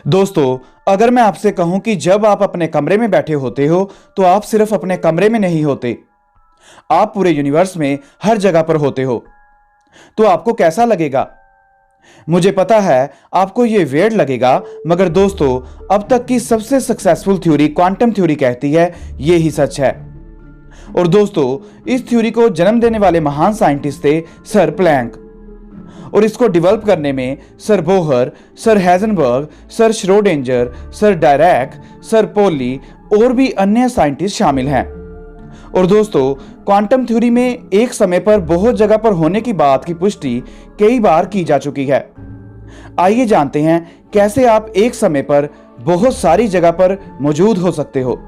दोस्तों, अगर मैं आपसे कहूं कि जब आप अपने कमरे में बैठे होते हो तो आप सिर्फ अपने कमरे में नहीं होते, आप पूरे यूनिवर्स में हर जगह पर होते हो, तो आपको कैसा लगेगा? मुझे पता है आपको यह वियर्ड लगेगा, मगर दोस्तों, अब तक की सबसे सक्सेसफुल थ्योरी क्वांटम थ्योरी कहती है ये ही सच है। और दोस्तों, इस थ्योरी को जन्म देने वाले महान साइंटिस्ट थे सर प्लैंक, और इसको डेवलप करने में sir Bohr, sir Heisenberg, sir Schrodinger, sir Dirac, sir Pauli और भी अन्य साइंटिस्ट शामिल हैं। और दोस्तों, क्वांटम थ्योरी में एक समय पर बहुत जगह पर होने की बात की पुष्टि कई बार की जा चुकी है। आइए जानते हैं कैसे आप एक समय पर बहुत सारी जगह पर मौजूद हो सकते हो।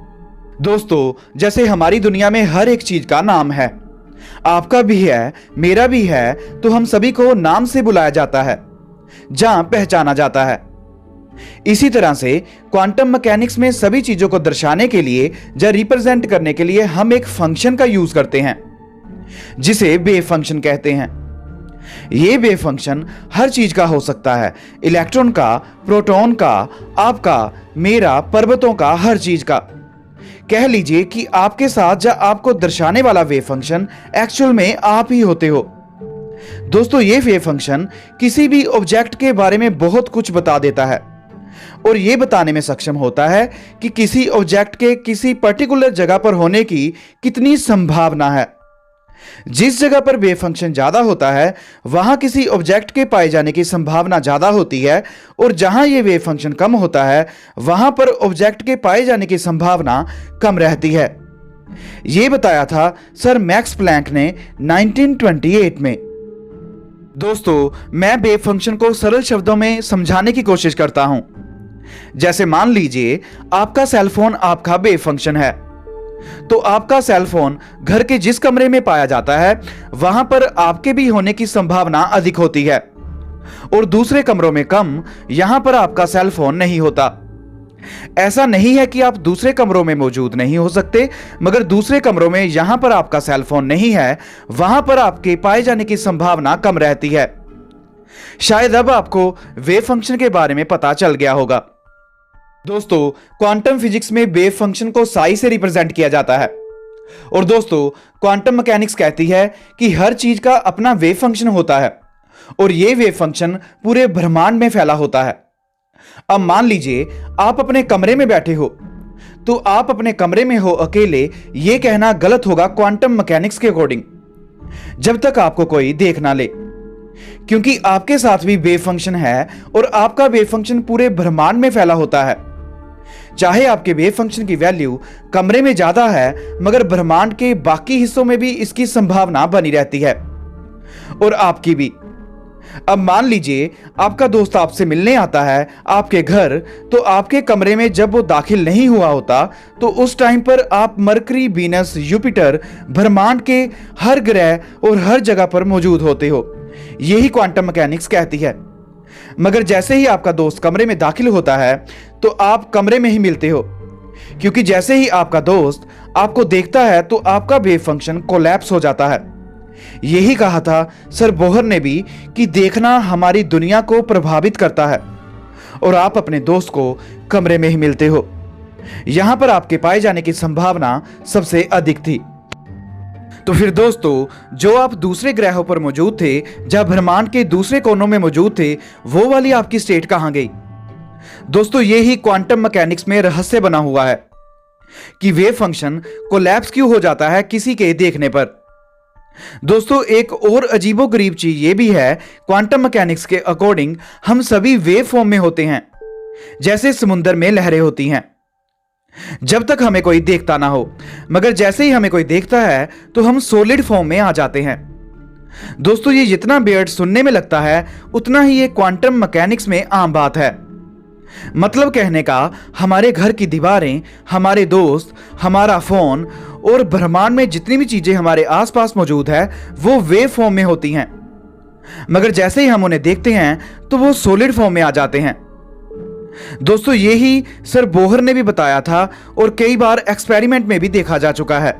दोस्तों, जैसे हमारी दुनिया में हर एक चीज का नाम है, आपका भी है, मेरा भी है, तो हम सभी को नाम से बुलाया जाता है, जहां पहचाना जाता है। इसी तरह से क्वांटम मैकेनिक्स में सभी चीजों को दर्शाने के लिए या रिप्रेजेंट करने के लिए हम एक फंक्शन का यूज करते हैं, जिसे वेव फंक्शन कहते हैं। यह वेव फंक्शन हर चीज का हो सकता है, इलेक्ट्रॉन का, प्रोटॉन का, आपका, मेरा, पर्वतों का, हर चीज का। कह लीजिए कि आपके साथ या आपको दर्शाने वाला वेव फंक्शन एक्चुअल में आप ही होते हो। दोस्तों, ये वेव फंक्शन किसी भी ऑब्जेक्ट के बारे में बहुत कुछ बता देता है, और यह बताने में सक्षम होता है कि किसी ऑब्जेक्ट के किसी पर्टिकुलर जगह पर होने की कितनी संभावना है। जिस जगह पर वेव फंक्शन ज्यादा होता है, वहां किसी ऑब्जेक्ट के पाए जाने की संभावना ज्यादा होती है, और जहां यह वेव फंक्शन कम होता है, वहां पर ऑब्जेक्ट के पाए जाने की संभावना कम रहती है। यह बताया था सर मैक्स प्लैंक ने 1928 में। दोस्तों, मैं वेव फंक्शन को सरल शब्दों में समझाने की कोशिश करता हूं। जैसे मान लीजिए आपका सेल फोन आपका वेव फंक्शन है, तो आपका सेल फोन घर के जिस कमरे में पाया जाता है, वहां पर आपके भी होने की संभावना अधिक होती है, और दूसरे कमरों में कम, यहां पर आपका सेल फोन नहीं होता। ऐसा नहीं है कि आप दूसरे कमरों में मौजूद नहीं हो सकते, मगर दूसरे कमरों में यहां पर आपका सेल फोन नहीं है, वहां पर आपके पाए जाने की संभावना कम रहती है। शायद अब आपको वेव फंक्शन के बारे में पता चल गया होगा। दोस्तों, क्वांटम फिजिक्स में वेव फंक्शन को साई से रिप्रेजेंट किया जाता है, और दोस्तों, क्वांटम मैकेनिक्स कहती है कि हर चीज का अपना वेव फंक्शन होता है, और यह वेव फंक्शन पूरे ब्रह्मांड में फैला होता है। अब मान लीजिए आप अपने कमरे में बैठे हो, तो आप अपने कमरे में हो अकेले, यह कहना गलत होगा क्वांटम मैकेनिक्स के अकॉर्डिंग, जब तक आपको कोई देख ना ले, क्योंकि आपके साथ भी वेव फंक्शन है, और आपका वेव फंक्शन पूरे ब्रह्मांड में फैला होता है। चाहे आपके वेव फंक्शन की वैल्यू कमरे में ज्यादा है, मगर ब्रह्मांड के बाकी हिस्सों में भी इसकी संभावना बनी रहती है, और आपकी भी। अब मान लीजिए आपका दोस्त आपसे मिलने आता है आपके घर, तो आपके कमरे में जब वो दाखिल नहीं हुआ होता, तो उस टाइम पर आप मरकरी, वीनस, जुपिटर, ब्रह्मांड के हर ग्रह और हर जगह पर मौजूद होते हो। यही क्वांटम मैकेनिक्स कहती है। मगर जैसे ही आपका दोस्त कमरे में दाखिल होता है, तो आप कमरे में ही मिलते हो, क्योंकि जैसे ही आपका दोस्त आपको देखता है, तो आपका वेव फंक्शन कोलैप्स हो जाता है। यही कहा था सर बोहर ने भी कि देखना हमारी दुनिया को प्रभावित करता है, और आप अपने दोस्त को कमरे में ही मिलते हो। यहां पर आपके पाए जाने की संभावना सबसे अधिक थी। तो फिर दोस्तों, जो आप दूसरे ग्रहों पर मौजूद थे, जब ब्रह्मांड के दूसरे कोनों में मौजूद थे, वो वाली आपकी स्टेट कहां गई? दोस्तों, ये ही क्वांटम मैकेनिक्स में रहस्य बना हुआ है कि वेव फंक्शन कोलैप्स क्यों हो जाता है किसी के देखने पर। दोस्तों, एक और अजीबोगरीब चीज ये भी है, क्वांटम मैकेनिक्स के अकॉर्डिंग हम सभी वेव फॉर्म में होते हैं, जैसे समुद्र में लहरें होती हैं, जब तक हमें कोई देखता ना हो। मगर जैसे ही हमें कोई देखता है, तो हम सॉलिड फॉर्म में आ जाते हैं। दोस्तों, ये जितना वियर्ड सुनने में लगता है, उतना ही ये क्वांटम मैकेनिक्स में आम बात है। मतलब कहने का, हमारे घर की दीवारें, हमारे दोस्त, हमारा फोन और ब्रह्मांड में जितनी भी चीजें हमारे आसपास मौजूद है, वो वेव फॉर्म में होती हैं। मगर जैसे ही हम उन्हें देखते हैं, तो वो सॉलिड फॉर्म में आ जाते हैं। दोस्तों, यही सर बोहर ने भी बताया था, और कई बार एक्सपेरिमेंट में भी देखा जा चुका है।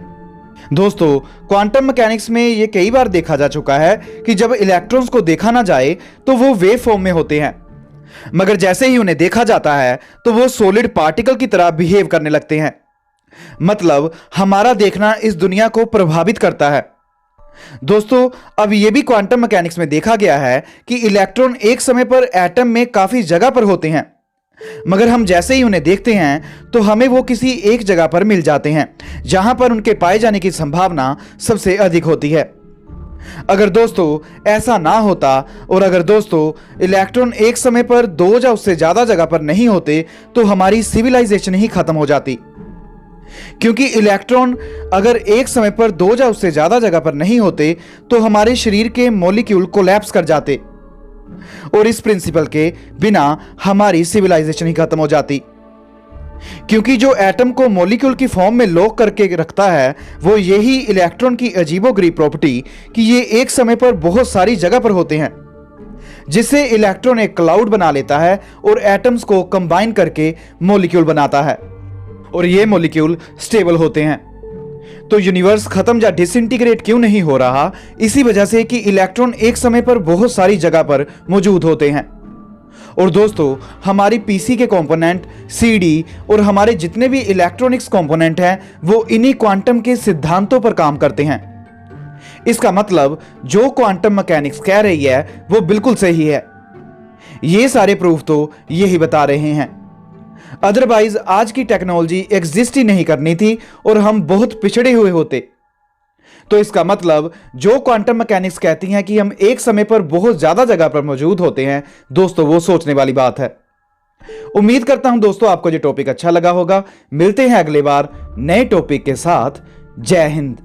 दोस्तों, क्वांटम मैकेनिक्स में यह कई बार देखा जा चुका है कि जब इलेक्ट्रॉन्स को देखा ना जाए, तो वो वेव फॉर्म में होते हैं, मगर जैसे ही उन्हें देखा जाता है तो वो सॉलिड पार्टिकल की तरह बिहेव करने लगते हैं। मतलब हमारा देखना इस दुनिया को प्रभावित करता है। दोस्तों, अब यह भी क्वांटम मैकेनिक्स में देखा गया है कि इलेक्ट्रॉन एक समय पर एटम में काफी जगह पर होते हैं, मगर हम जैसे ही उन्हें देखते हैं तो हमें वो किसी एक जगह पर मिल जाते हैं जहां पर उनके पाए जाने की संभावना सबसे अधिक होती है। अगर दोस्तों ऐसा ना होता और अगर दोस्तों इलेक्ट्रॉन एक समय पर दो या उससे ज्यादा जगह पर नहीं होते तो हमारी सिविलाइजेशन ही खत्म हो जाती, क्योंकि इलेक्ट्रॉन अगर एक समय पर दो या उससे ज्यादा जगह पर नहीं होते तो हमारे शरीर के मॉलिक्यूल कोलैप्स कर जाते और इस प्रिंसिपल के बिना हमारी सिविलाइजेशन ही खत्म हो जाती। क्योंकि जो एटम को मॉलिक्यूल की फॉर्म में लॉक करके रखता है वो यही इलेक्ट्रॉन की अजीबोगरीब प्रॉपर्टी कि ये एक समय पर बहुत सारी जगह पर होते हैं, जिससे इलेक्ट्रॉन एक क्लाउड बना लेता है और एटम्स को कंबाइन करके मॉलिक्यूल बनाता है और ये मॉलिक्यूल स्टेबल होते हैं। तो यूनिवर्स खत्म या डिसइंटीग्रेट क्यों नहीं हो रहा? इसी वजह से कि इलेक्ट्रॉन एक समय पर बहुत सारी जगह पर मौजूद होते हैं। और दोस्तों हमारी पीसी के कंपोनेंट, सीडी और हमारे जितने भी इलेक्ट्रॉनिक्स कंपोनेंट हैं वो इन्हीं क्वांटम के सिद्धांतों पर काम करते हैं। इसका मतलब जो क्वांटम मैकेनिक्स कह रही है वो बिल्कुल सही है। ये सारे प्रूफ तो यही बता रहे हैं, अदरवाइज आज की टेक्नोलॉजी एग्जिस्ट ही नहीं करनी थी और हम बहुत पिछड़े हुए होते। तो इसका मतलब जो क्वांटम मैकेनिक्स कहती हैं कि हम एक समय पर बहुत ज्यादा जगह पर मौजूद होते हैं, दोस्तों वो सोचने वाली बात है। उम्मीद करता हूं दोस्तों आपको ये टॉपिक अच्छा लगा होगा। मिलते हैं अगले बार नए टॉपिक के साथ। जय हिंद।